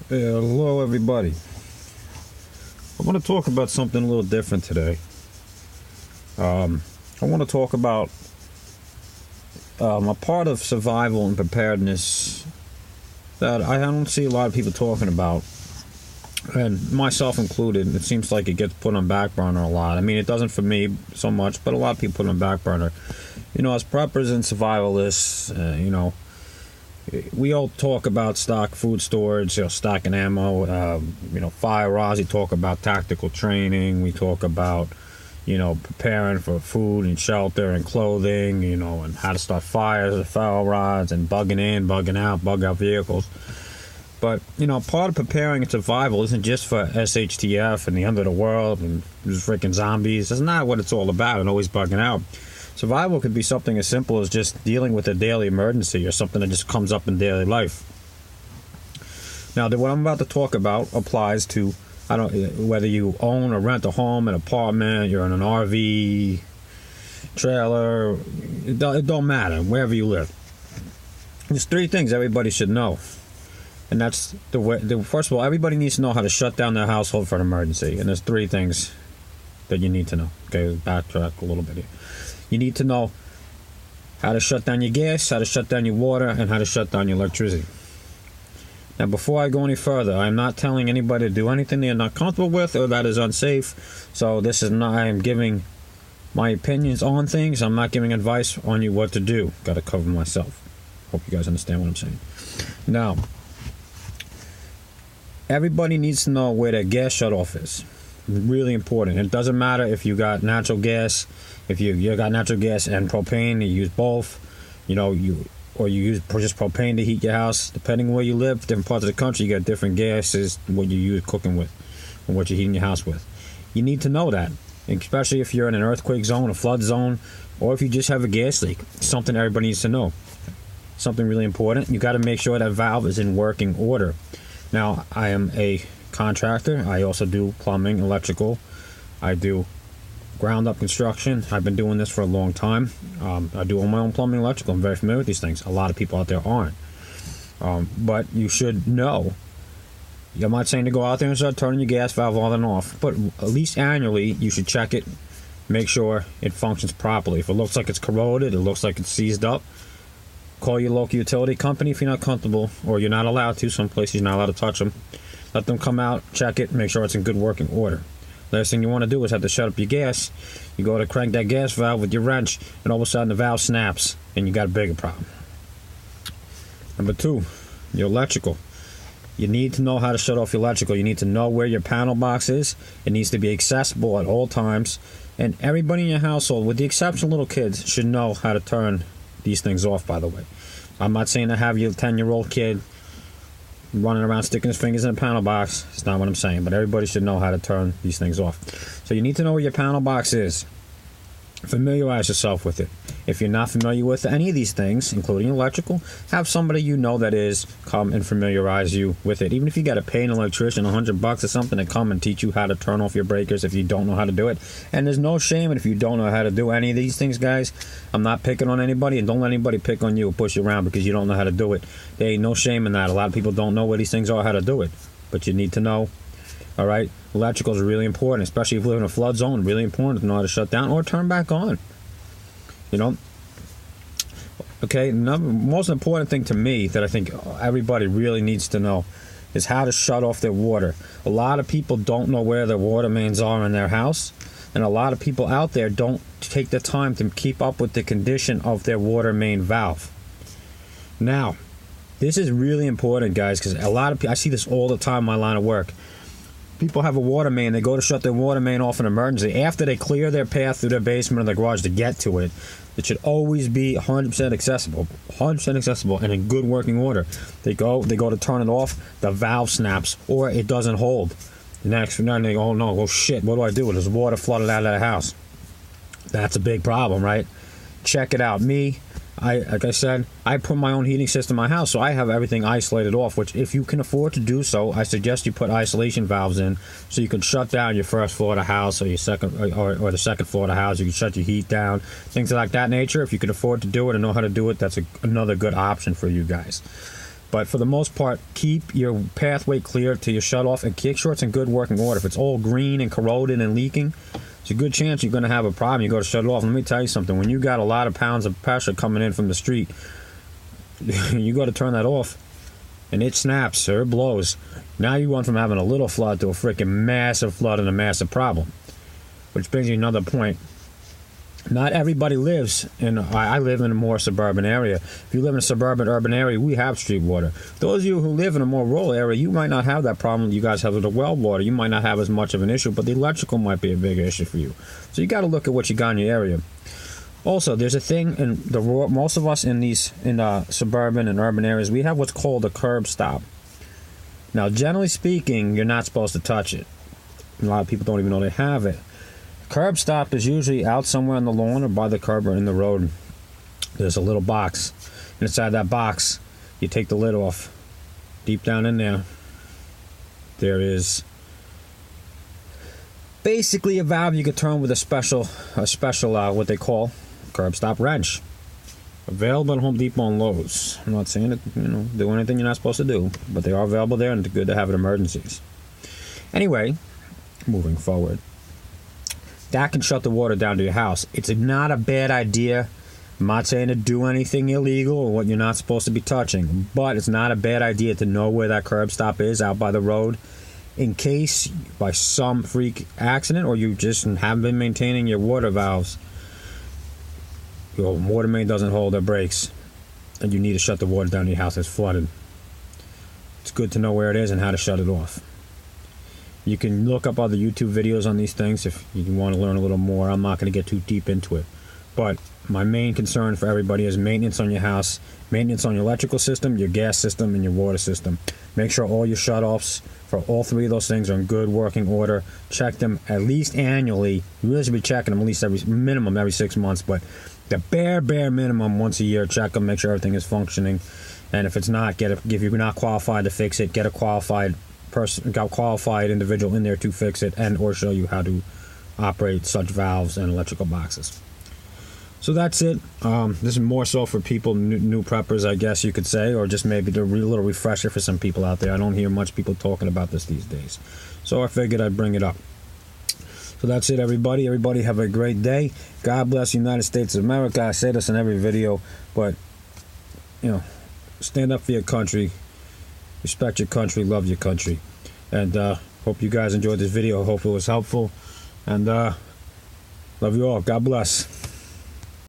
Hello, everybody. I want to talk about something a little different today. I want to talk about a part of survival and preparedness that I don't see a lot of people talking about, and myself included. It seems like it gets put on back burner a lot. I mean, it doesn't for me so much, but a lot of people put it on back burner. As preppers and survivalists, we all talk about stock food storage, stocking ammo, fire rods. We talk about tactical training. We talk about, preparing for food and shelter and clothing, and how to start fires with fire rods and bugging in, bugging out, bug out vehicles. But, part of preparing and survival isn't just for SHTF and the end of the world and freaking zombies. That's not what it's all about, and always bugging out. Survival could be something as simple as just dealing with a daily emergency or something that just comes up in daily life. Now, what I'm about to talk about applies to whether you own or rent a home, an apartment, you're in an RV, trailer, it don't matter, wherever you live. There's three things everybody should know. And that's first of all, everybody needs to know how to shut down their household for an emergency. And there's three things that you need to know. Okay, backtrack a little bit here. You need to know how to shut down your gas, how to shut down your water, and how to shut down your electricity. Now, before I go any further, I'm not telling anybody to do anything they're not comfortable with or that is unsafe. So I am giving my opinions on things. I'm not giving advice on you what to do. Got to cover myself. Hope you guys understand what I'm saying. Now, everybody needs to know where their gas shutoff is. Really important. It doesn't matter if you got natural gas. If you got natural gas and propane, you use both. Or you use just propane to heat your house. Depending where you live, different parts of the country, you got different gases, what you use cooking with, and what you're heating your house with. You need to know that, especially if you're in an earthquake zone, a flood zone, or if you just have a gas leak. Something everybody needs to know. Something really important. You got to make sure that valve is in working order. Now, I am a contractor. I also do plumbing, electrical. I do ground-up construction. I've been doing this for a long time. I do all my own plumbing and electrical. I'm very familiar with these things. A lot of people out there aren't. But you should know. I'm not saying to go out there and start turning your gas valve on and off, but at least annually, you should check it, make sure it functions properly. If it looks like it's corroded, it looks like it's seized up, call your local utility company if you're not comfortable, or you're not allowed to. Some places you're not allowed to touch them. Let them come out, check it, make sure it's in good working order. Last thing you want to do is have to shut up your gas. You go to crank that gas valve with your wrench, and all of a sudden the valve snaps, and you got a bigger problem. Number two, your electrical. You need to know how to shut off your electrical. You need to know where your panel box is. It needs to be accessible at all times. And everybody in your household, with the exception of little kids, should know how to turn these things off, by the way. I'm not saying to have your 10-year-old kid running around sticking his fingers in a panel box. It's not what I'm saying, but everybody should know how to turn these things off. So you need to know where your panel box is. Familiarize yourself with it. If you're not familiar with any of these things, including electrical, have somebody you know that is come and familiarize you with it. Even if you got to pay an electrician $100 or something to come and teach you how to turn off your breakers if you don't know how to do it. And there's no shame in if you don't know how to do any of these things, guys. I'm not picking on anybody, and don't let anybody pick on you or push you around because you don't know how to do it. There ain't no shame in that. A lot of people don't know where these things are, how to do it. But you need to know. All right, electrical is really important, especially if you live in a flood zone. Really important to know how to shut down or turn back on. Okay, most important thing to me that I think everybody really needs to know is how to shut off their water. A lot of people don't know where their water mains are in their house, and a lot of people out there don't take the time to keep up with the condition of their water main valve. Now, this is really important, guys, because a lot of people, I see this all the time in my line of work. People have a water main. They go to shut their water main off in emergency. After they clear their path through their basement or their garage to get to it, it should always be 100% accessible. 100% accessible and in good working order. They go to turn it off, the valve snaps, or it doesn't hold. The next night they go, oh no, oh shit, what do I do? There's water flooded out of the house. That's a big problem, right? Check it out. Like I said, I put my own heating system in my house, so I have everything isolated off, which if you can afford to do so, I suggest you put isolation valves in so you can shut down your first floor of the house or your second or the second floor of the house. You can shut your heat down, things like that nature. If you can afford to do it and know how to do it, that's another good option for you guys. But for the most part, keep your pathway clear to your shutoff and make sure it's in good working order. If it's all green and corroded and leaking, it's a good chance you're going to have a problem. You go to shut it off. Let me tell you something. When you got a lot of pounds of pressure coming in from the street, you got to turn that off, and it snaps or it blows. Now you went from having a little flood to a freaking massive flood and a massive problem. Which brings me to another point. Not everybody lives in, I live in a more suburban area. If you live in a suburban urban area, we have street water. Those of you who live in a more rural area, you might not have that problem you guys have with the well water. You might not have as much of an issue, but the electrical might be a bigger issue for you. So you got to look at what you got in your area. Also, there's a thing in the rural, most of us in suburban and urban areas, we have what's called a curb stop. Now, generally speaking, you're not supposed to touch it. A lot of people don't even know they have it. Curb stop is usually out somewhere on the lawn or by the curb or in the road. There's a little box. And inside that box, you take the lid off. Deep down in there, there is basically a valve you can turn with a special what they call curb stop wrench. Available at Home Depot and Lowe's. I'm not saying that, do anything you're not supposed to do, but they are available there and it's good to have in emergencies. Anyway, moving forward. That can shut the water down to your house. It's not a bad idea. I'm not saying to do anything illegal or what you're not supposed to be touching, but it's not a bad idea to know where that curb stop is out by the road in case by some freak accident or you just haven't been maintaining your water valves. Your water main doesn't hold or breaks and you need to shut the water down to your house that's flooded. It's good to know where it is and how to shut it off. You can look up other YouTube videos on these things if you want to learn a little more. I'm not going to get too deep into it. But my main concern for everybody is maintenance on your house, maintenance on your electrical system, your gas system, and your water system. Make sure all your shutoffs for all three of those things are in good working order. Check them at least annually. You really should be checking them at least every 6 months. But the bare minimum once a year, check them, make sure everything is functioning. And if it's not, if you're not qualified to fix it, get a qualified individual in there to fix it and or show you how to operate such valves and electrical boxes. So that's it. This is more so for people, new preppers, I guess you could say, or just maybe a little refresher for some people out there. I don't hear much people talking about this these days. So I figured I'd bring it up. So that's it, everybody. Everybody have a great day. God bless the United States of America. I say this in every video, but, stand up for your country. Respect your country, love your country. And hope you guys enjoyed this video. Hope it was helpful. And love you all. God bless.